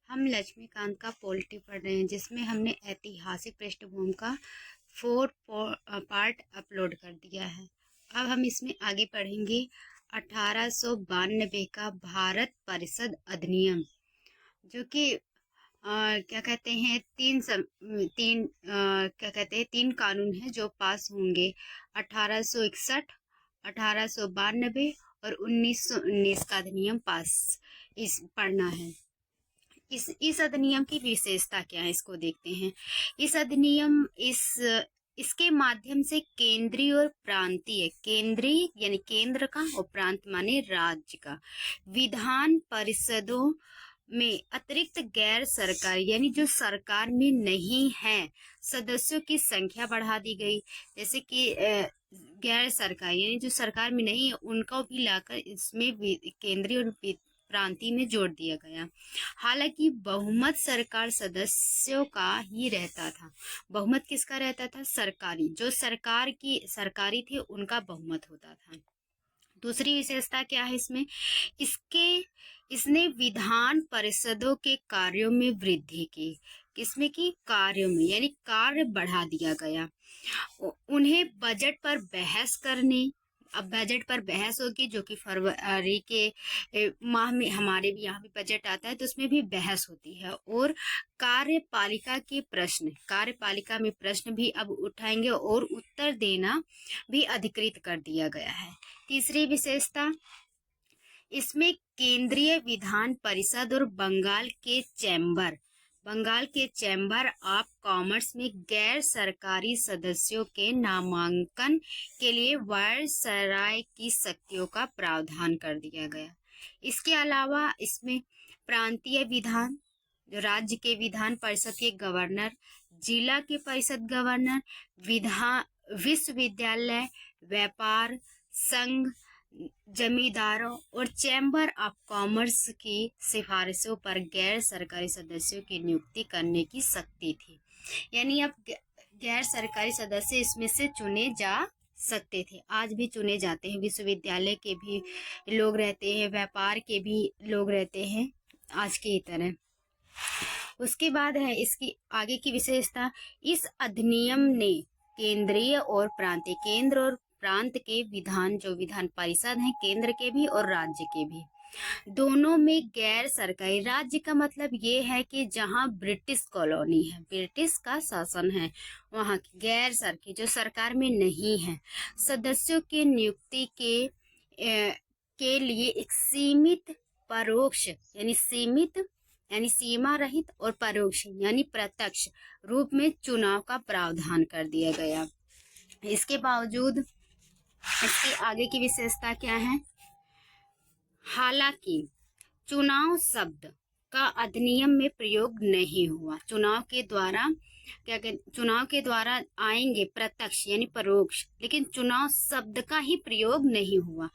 हम लक्ष्मीकांत का पोल्ट्री पढ़ रहे हैं जिसमें हमने ऐतिहासिक पृष्ठभूमि का 4 पार्ट अपलोड कर दिया है। अब हम इसमें आगे पढ़ेंगे 1892 का भारत परिषद अधिनियम, जो कि क्या कहते हैं तीन कानून हैं जो पास होंगे 1861, 1892 और 1919 का अधिनियम पढ़ना है। इस अधिनियम की विशेषता क्या है, इसको देखते हैं। इस अधिनियम इसके माध्यम से केंद्रीय और प्रांतीय, केंद्रीय यानी केंद्र का और प्रांत माने राज्य का, विधान परिषदों में अतिरिक्त गैर सरकारी यानी जो सरकार में नहीं है सदस्यों की संख्या बढ़ा दी गई। जैसे कि गैर सरकारी यानी जो सरकार में नहीं है उनको भी लाकर इसमें केंद्रीय और प्रांतीय में जोड़ दिया गया। हालांकि बहुमत सरकार सदस्यों का ही रहता था। बहुमत किसका रहता था? सरकारी, जो सरकारी थे उनका बहुमत होता था। दूसरी विशेषता क्या है इसमें? इसने विधान परिषदों के कार्यों में वृद्धि की। किसमें की? कार्यों में, यानी कार्य बढ़ा दिया गया। उन्हें बजट पर बहस करने, अब बजट पर बहस होगी जो कि फरवरी के माह में हमारे भी यहाँ भी बजट आता है तो उसमें भी बहस होती है। और कार्यपालिका में प्रश्न भी अब उठाएंगे और उत्तर देना भी अधिकृत कर दिया गया है। तीसरी विशेषता, इसमें केंद्रीय विधान परिषद और बंगाल के चैम्बर ऑफ कॉमर्स में गैर सरकारी सदस्यों के नामांकन के लिए वायसराय की शक्तियों का प्रावधान कर दिया गया। इसके अलावा इसमें प्रांतीय विधान, जो राज्य के विधान परिषद के गवर्नर, जिला के परिषद गवर्नर, विश्वविद्यालय, व्यापार संघ, जमींदारों और चैम्बर ऑफ कॉमर्स की सिफारिशों पर गैर सरकारी सदस्यों की नियुक्ति करने की शक्ति थी। यानी अब गैर सरकारी सदस्य इसमें से चुने जा सकते थे, आज भी चुने जाते हैं। विश्वविद्यालय के भी लोग रहते हैं, व्यापार के भी लोग रहते हैं आज की तरह। उसके बाद है इसकी आगे की विशेषता, इस अधिनियम ने केंद्रीय और प्रांतीय, केंद्र और प्रांत के विधान, जो विधान परिषद हैं केंद्र के भी और राज्य के भी, दोनों में गैर सरकारी, राज्य का मतलब ये है कि जहां ब्रिटिश कॉलोनी है, ब्रिटिश का शासन है, वहां की गैर सरकारी जो सरकार में नहीं है, सदस्यों की नियुक्ति के लिए एक सीमित परोक्ष यानी सीमा रहित और परोक्ष यानी प्रत्यक्ष रूप में चुनाव का प्रावधान कर दिया गया। इसके बावजूद इसके आगे की विशेषता क्या है? हालांकि चुनाव शब्द का अधिनियम में प्रयोग नहीं हुआ। चुनाव के द्वारा आएंगे प्रत्यक्ष यानी परोक्ष, लेकिन चुनाव शब्द का ही प्रयोग नहीं हुआ।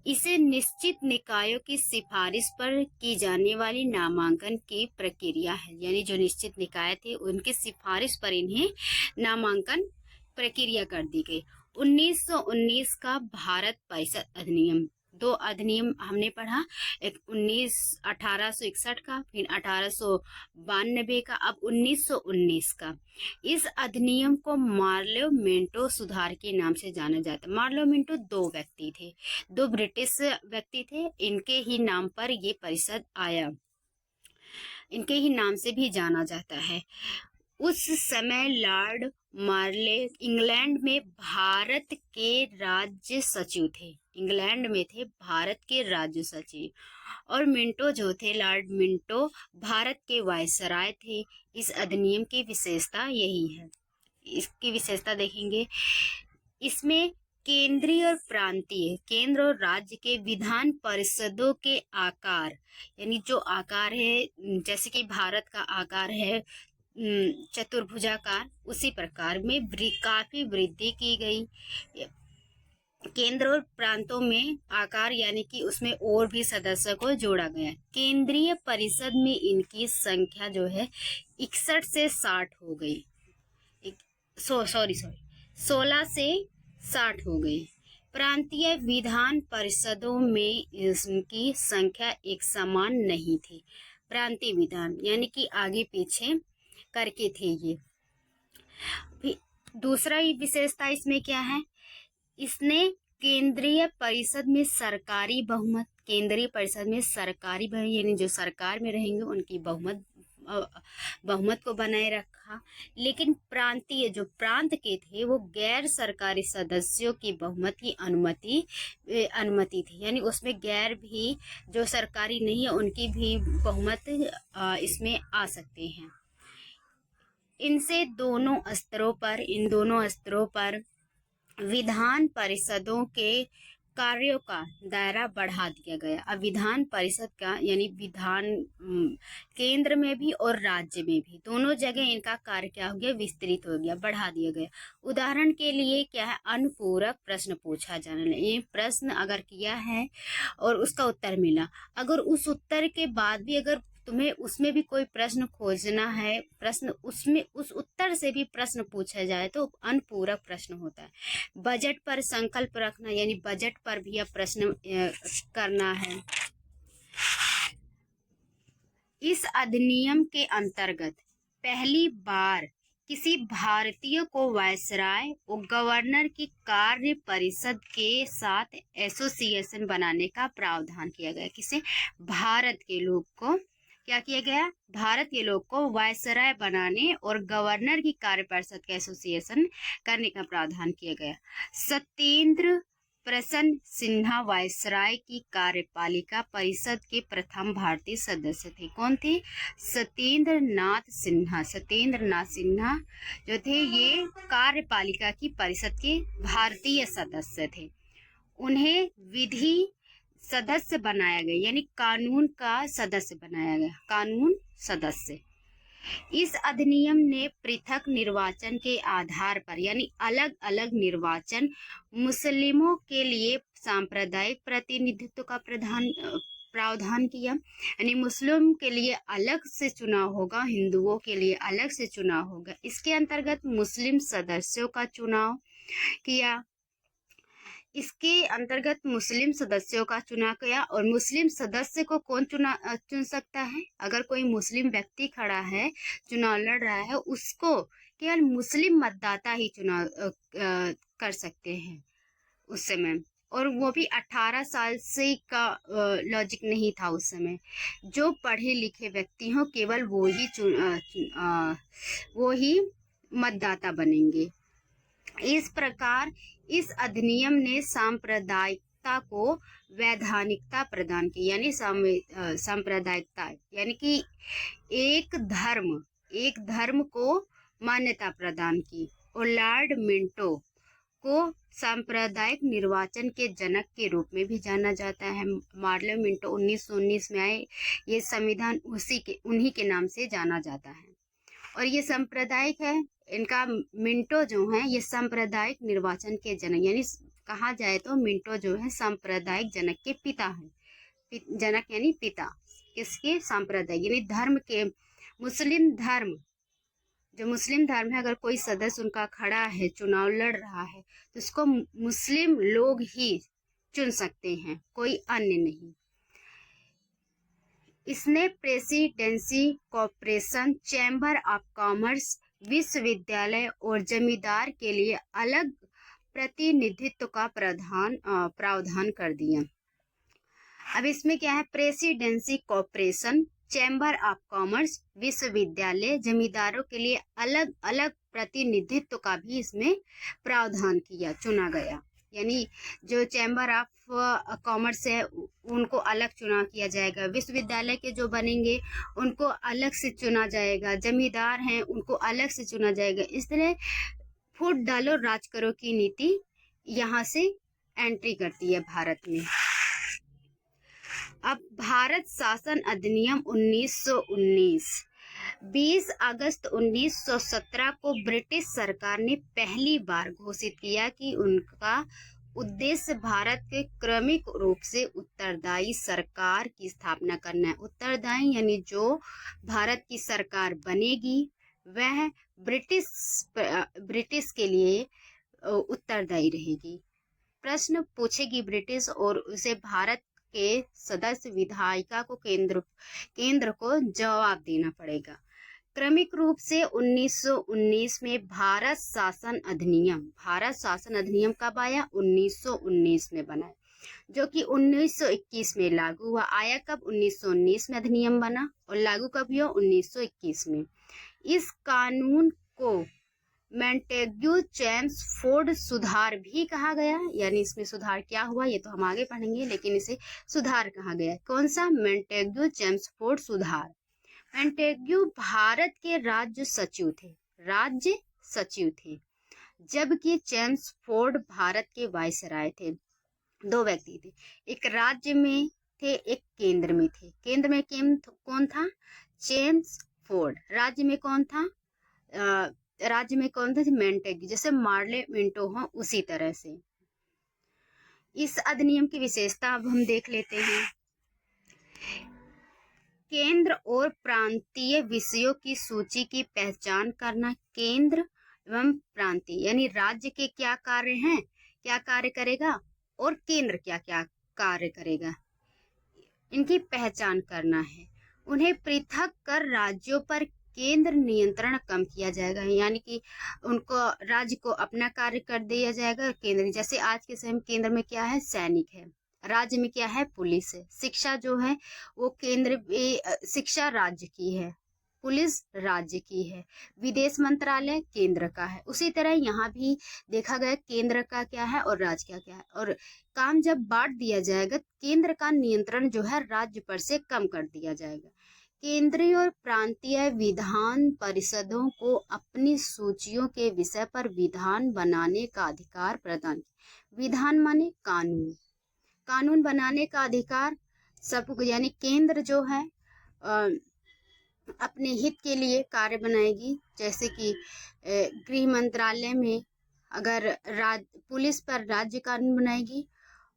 इसे निश्चित निकायों की सिफारिश पर की जाने वाली नामांकन की प्रक्रिया है, यानी जो निश्चित निकाय थे उनकी सिफारिश पर इन्हें नामांकन प्रक्रिया कर दी गई। 1919 का भारत परिषद अधिनियम, 2 अधिनियम हमने पढ़ा, एक 1861 का, फिर 1892 का, अब 1919 का। इस अधिनियम को मार्लो मिंटो सुधार के नाम से जाना जाता है। मार्लो मिंटो 2 व्यक्ति थे, 2 ब्रिटिश व्यक्ति थे, इनके ही नाम पर ये परिषद आया, इनके ही नाम से भी जाना जाता है। उस समय लॉर्ड मार्ले इंग्लैंड में भारत के राज्य सचिव थे, इंग्लैंड में थे भारत के राज्य सचिव, और मिंटो जो थे, लॉर्ड मिंटो, भारत के वायसराय थे। इस अधिनियम की विशेषता यही है। इसकी विशेषता देखेंगे, इसमें केंद्रीय और प्रांतीय, केंद्र और राज्य के विधान परिषदों के आकार, यानी जो आकार है, जैसे कि भारत का आकार है चतुर्भुजाकार, उसी प्रकार में काफी वृद्धि की गई। केंद्र और प्रांतों में आकार यानी कि उसमें और भी सदस्यों को जोड़ा गया। केंद्रीय परिषद में इनकी संख्या जो है 61 से 60 हो गई, 16 से 60 हो गई। प्रांतीय विधान परिषदों में इसकी संख्या एक समान नहीं थी। प्रांतीय विधान यानी कि आगे पीछे करके थे ये। दूसरा ही विशेषता इसमें क्या है, इसने केंद्रीय परिषद में सरकारी बहुमत, केंद्रीय परिषद में सरकारी बहुमत यानी जो सरकार में रहेंगे उनकी बहुमत को बनाए रखा। लेकिन प्रांतीय जो प्रांत के थे वो गैर सरकारी सदस्यों की बहुमत की अनुमति थी, यानी उसमें गैर भी जो सरकारी नहीं है उनकी भी बहुमत इसमें आ सकते हैं। इन दोनों स्तरों पर विधान परिषदों के कार्यों का दायरा बढ़ा दिया गया। अब विधान परिषद का यानी विधान केंद्र में भी और राज्य में भी दोनों जगह इनका कार्य क्या हो गया, विस्तृत हो गया, बढ़ा दिया गया। उदाहरण के लिए क्या है, अनुपूरक प्रश्न पूछा जाने लगा। ये प्रश्न अगर किया है और उसका उत्तर मिला, अगर उस उत्तर के बाद भी अगर तुम्हें उसमें भी कोई प्रश्न खोजना है, प्रश्न उसमें उस उत्तर से भी प्रश्न पूछा जाए तो अनुपूरक प्रश्न होता है। बजट पर संकल्प रखना यानी बजट पर भी अब प्रश्न करना है। इस अधिनियम के अंतर्गत पहली बार किसी भारतीय को वायसराय और गवर्नर की कार्य परिषद के साथ एसोसिएशन बनाने का प्रावधान किया गया। किसे, भारत के लोग को क्या किया गया, भारत के लोग को वायसराय बनाने और गवर्नर की कार्य परिषद का एसोसिएशन करने का प्रावधान किया गया। सत्येंद्र प्रसन्न सिन्हा वायसराय की कार्यपालिका परिषद के प्रथम भारतीय सदस्य थे। कौन थे, सत्येंद्र नाथ सिन्हा जो थे ये कार्यपालिका की परिषद के भारतीय सदस्य थे। उन्हें विधि सदस्य बनाया गया यानी कानून का सदस्य बनाया गया, कानून सदस्य। इस अधिनियम ने पृथक निर्वाचन के आधार पर यानी अलग अलग निर्वाचन, मुस्लिमों के लिए सांप्रदायिक प्रतिनिधित्व का प्रावधान किया, यानी मुस्लिम के लिए अलग से चुनाव होगा, हिंदुओं के लिए अलग से चुनाव होगा। इसके अंतर्गत मुस्लिम सदस्यों का चुनाव किया, और मुस्लिम सदस्य को कौन चुन सकता है, अगर कोई मुस्लिम व्यक्ति खड़ा है, चुनाव लड़ रहा है, उसको केवल मुस्लिम मतदाता ही चुनाव कर सकते हैं उस समय, और वो भी 18 साल से का लॉजिक नहीं था उस समय। जो पढ़े लिखे व्यक्ति हो केवल वो ही मतदाता बनेंगे। इस प्रकार इस अधिनियम ने सांप्रदायिकता को वैधानिकता प्रदान की, यानी सांप्रदायिकता यानी कि एक धर्म को मान्यता प्रदान की। और लॉर्ड मिंटो को सांप्रदायिक निर्वाचन के जनक के रूप में भी जाना जाता है। मार्ले मिंटो 1919 में आए, ये संविधान उन्हीं के नाम से जाना जाता है। और ये सांप्रदायिक है, इनका मिंटो जो है ये सांप्रदायिक निर्वाचन के जनक, यानी कहा जाए तो मिंटो जो है सांप्रदायिक जनक के पिता है। जनक यानी पिता किसके, सांप्रदायिक यानी धर्म के। मुस्लिम धर्म है, अगर कोई सदस्य उनका खड़ा है, चुनाव लड़ रहा है, तो उसको मुस्लिम लोग ही चुन सकते हैं, कोई अन्य नहीं। इसने presidency, corporation, chamber of commerce, विश्वविद्यालय और जमींदार के लिए अलग प्रतिनिधित्व का प्रावधान कर दिया। अब इसमें क्या है, presidency, corporation, chamber of commerce, विश्वविद्यालय, जमींदारों के लिए अलग अलग प्रतिनिधित्व का भी इसमें प्रावधान किया, चुना गया। यानी जो चैम्बर ऑफ कॉमर्स है उनको अलग चुनाव किया जाएगा, विश्वविद्यालय के जो बनेंगे उनको अलग से चुना जाएगा, जमींदार हैं उनको अलग से चुना जाएगा। इस तरह फूट डालो राज करो की नीति यहाँ से एंट्री करती है भारत में। अब भारत शासन अधिनियम 1919 20 अगस्त 1917 को ब्रिटिश सरकार ने पहली बार घोषित किया कि उनका उद्देश्य भारत के क्रमिक रूप से उत्तरदायी सरकार की स्थापना करना है। उत्तरदायी यानी जो भारत की सरकार बनेगी वह ब्रिटिश के लिए उत्तरदायी रहेगी। प्रश्न पूछेगी ब्रिटिश और उसे भारत के सदस्य विधायिका को केंद्र को जवाब देना पड़ेगा। क्रमिक रूप से 1919 में भारत शासन अधिनियम कब आया? 1919 में बना, जो कि 1921 में लागू हुआ। आया कब? 1919 में अधिनियम बना और लागू कब हुआ? 1921 में। इस कानून को मॉन्टेग्यू चेम्सफोर्ड सुधार भी कहा गया, यानी इसमें सुधार क्या हुआ ये तो हम आगे पढ़ेंगे, लेकिन इसे सुधार कहा गया। कौन सा? मॉन्टेग्यू चेम्सफोर्ड सुधार। मॉन्टेग्यू भारत के राज्य सचिव थे, जबकि चेम्सफोर्ड भारत के वायसराय थे। दो व्यक्ति थे, एक राज्य में थे, एक केंद्र में थे। केंद्र में कौन था? चेम्सफोर्ड। राज्य में कौन था? मॉन्टेग्यू, जैसे मार्ले मिंटो हो उसी तरह से। इस अधिनियम की विशेषता अब हम देख लेते हैं। केंद्र और प्रांतीय विषयों की सूची की पहचान करना। केंद्र एवं प्रांतीय यानी राज्य के क्या कार्य हैं, क्या कार्य करेगा, और केंद्र क्या क्या कार्य करेगा, इनकी पहचान करना है। उन्हें पृथक कर राज्यों पर केंद्र नियंत्रण कम किया जाएगा, यानी कि उनको राज्य को अपना कार्य कर दिया जाएगा। केंद्र जैसे आज के समय केंद्र में क्या है? सैनिक है, राज्य में क्या है? पुलिस है। शिक्षा जो है वो शिक्षा राज्य की है, पुलिस राज्य की है, विदेश मंत्रालय केंद्र का है। उसी तरह यहाँ भी देखा गया केंद्र का क्या है और राज्य का क्या है, और काम जब बांट दिया जाएगा केंद्र का नियंत्रण जो है राज्य पर से कम कर दिया जाएगा। केंद्रीय और प्रांतीय विधान परिषदों को अपनी सूचियों के विषय पर विधान बनाने का अधिकार प्रदान किया। विधान माने कानून बनाने का अधिकार सबको, यानी केंद्र जो है अपने हित के लिए कार्य बनाएगी। जैसे कि गृह मंत्रालय में अगर पुलिस पर राज्य कानून बनाएगी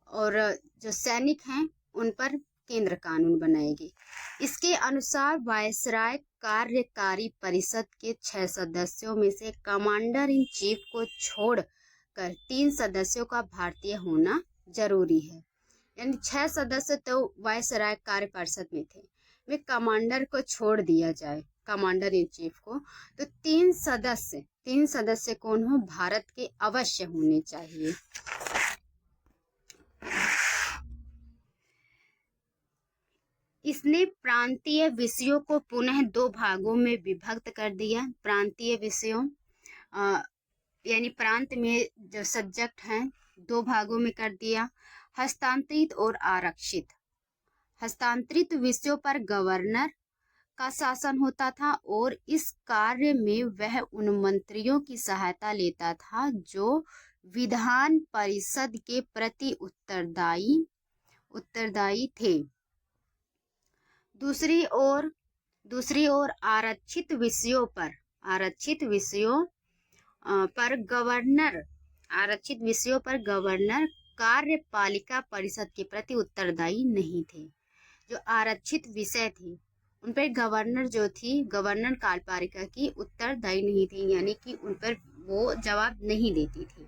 और जो सैनिक हैं उन पर केंद्र कानून बनाएगी। इसके अनुसार वायसराय कार्यकारी परिषद के 6 सदस्यों में से कमांडर इन चीफ को छोड़कर 3 सदस्यों का भारतीय होना जरूरी है। यानी 6 सदस्य तो वायसराय कार्य परिषद में थे, वे कमांडर को छोड़ दिया जाए, कमांडर इन चीफ को, तो 3 सदस्य कौन हो? भारत के अवश्य होने चाहिए। इसने प्रांतीय विषयों को पुनः 2 भागों में विभक्त कर दिया। प्रांतीय विषयों यानी प्रांत में जो सब्जेक्ट हैं 2 भागों में कर दिया, हस्तांतरित और आरक्षित। हस्तांतरित विषयों पर गवर्नर का शासन होता था और इस कार्य में वह उन मंत्रियों की सहायता लेता था जो विधान परिषद के प्रति उत्तरदायी थे। दूसरी ओर आरक्षित विषयों पर गवर्नर कार्यपालिका परिषद के प्रति उत्तरदायी नहीं थे। जो आरक्षित विषय थे उन पर गवर्नर कार्यपालिका की उत्तरदायी नहीं थी, यानी कि उन पर वो जवाब नहीं देती थी।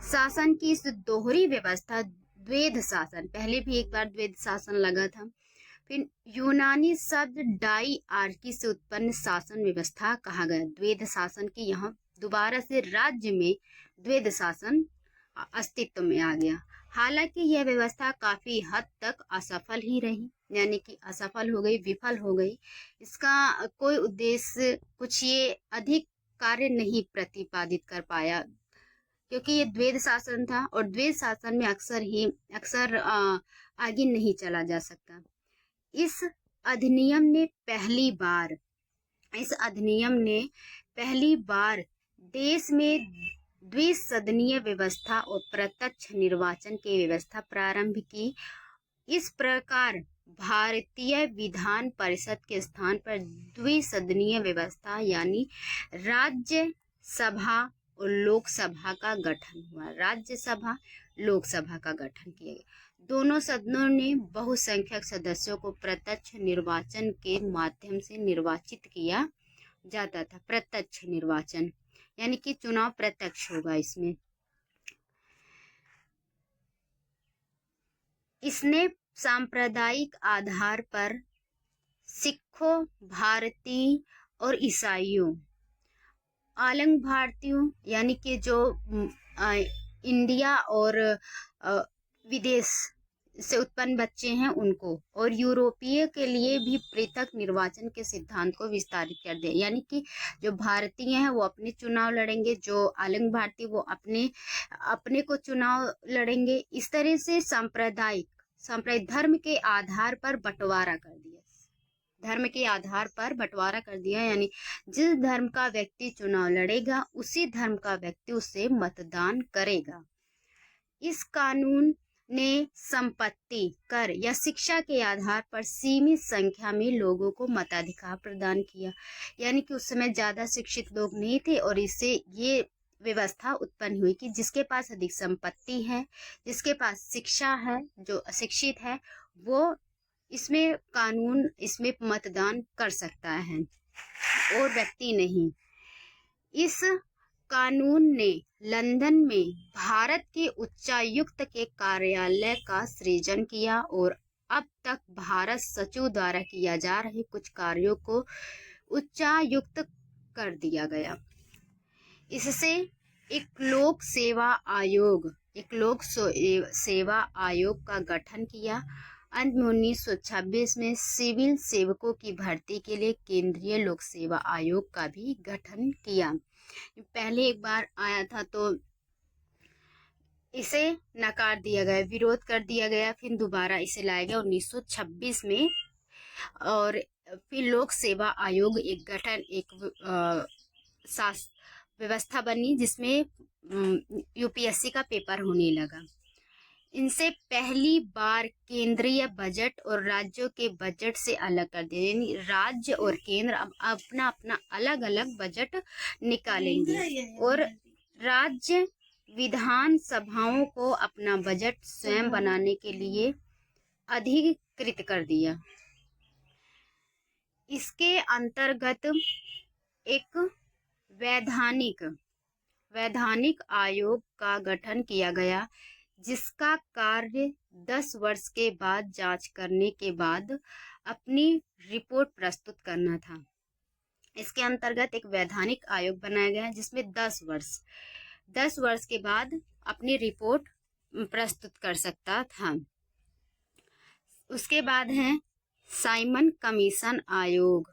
शासन की इस दोहरी व्यवस्था द्वैध शासन, पहले भी एक बार द्वैध शासन लगा था, फिर यूनानी शब्द डाइआर्की से उत्पन्न शासन व्यवस्था कहा गया। द्वैध शासन की यहाँ दोबारा से राज्य में द्वैध शासन अस्तित्व में आ गया। हालांकि यह व्यवस्था काफी हद तक असफल ही रही, यानी कि असफल हो गई, विफल हो गई। इसका कोई उद्देश्य कुछ ये अधिक कार्य नहीं प्रतिपादित कर पाया, क्योंकि ये द्वैध शासन था और द्वैध शासन में अक्सर आगे नहीं चला जा सकता। इस अधिनियम ने पहली बार देश में द्विसदनीय व्यवस्था और प्रत्यक्ष निर्वाचन की व्यवस्था प्रारंभ की। इस प्रकार भारतीय विधान परिषद के स्थान पर द्विसदनीय व्यवस्था यानी राज्य सभा और लोकसभा का गठन हुआ। राज्यसभा लोकसभा का गठन किया गया। दोनों सदनों ने बहुसंख्यक सदस्यों को प्रत्यक्ष निर्वाचन के माध्यम से निर्वाचित किया जाता था। प्रत्यक्ष निर्वाचन यानी कि चुनाव प्रत्यक्ष होगा इसमें। इसने सांप्रदायिक आधार पर सिखों, भारतीय और ईसाइयों, आलंग भारतीयों यानी कि जो इंडिया और विदेश से उत्पन्न बच्चे हैं उनको, और यूरोपीय के लिए भी पृथक निर्वाचन के सिद्धांत को विस्तारित कर दिया। यानी कि जो भारतीय हैं वो अपने चुनाव लड़ेंगे, जो आलंग भारतीय वो अपने को चुनाव लड़ेंगे। इस तरह से सांप्रदायिक धर्म के आधार पर बंटवारा कर दिया। धर्म के आधार पर बंटवारा कर दिया, यानी जिस धर्म का व्यक्ति चुनाव लड़ेगा उसी धर्म का व्यक्ति उसे मतदान करेगा। इस कानून ने संपत्ति, कर या शिक्षा के आधार पर सीमित संख्या में लोगों को मताधिकार प्रदान किया। यानी कि उस समय ज्यादा शिक्षित लोग नहीं थे और इससे ये व्यवस्था उत्पन्न हुई कि जिसके पास अधिक संपत्ति है, जिसके पास शिक्षा है, जो अशिक्षित है वो इसमें मतदान कर सकता है और व्यक्ति नहीं। इस कानून ने लंदन में भारत के उच्चायुक्त के कार्यालय का सृजन किया और अब तक भारत सचिव द्वारा किया जा रहे कुछ कार्यों को उच्चायुक्त कर दिया गया। इससे एक लोक सेवा आयोग का गठन किया। अंत में 1926 में सिविल सेवकों की भर्ती के लिए केंद्रीय लोक सेवा आयोग का भी गठन किया। पहले एक बार आया था तो इसे नकार दिया गया, विरोध कर दिया गया, फिर दोबारा इसे लाया गया 1926 में, और फिर लोक सेवा आयोग एक व्यवस्था बनी जिसमें यूपीएससी का पेपर होने लगा। इनसे पहली बार केंद्रीय बजट और राज्यों के बजट से अलग कर दिया, यानी राज्य और केंद्र अब अपना अपना अलग अलग बजट निकालेंगे और राज्य विधान सभाओं को अपना बजट स्वयं बनाने के लिए अधिकृत कर दिया। इसके अंतर्गत एक वैधानिक आयोग का गठन किया गया जिसका कार्य 10 वर्ष के बाद जांच करने के बाद अपनी रिपोर्ट प्रस्तुत करना था। इसके अंतर्गत एक वैधानिक आयोग बनाया गया जिसमें 10 वर्ष के बाद अपनी रिपोर्ट प्रस्तुत कर सकता था। उसके बाद है साइमन कमीशन आयोग।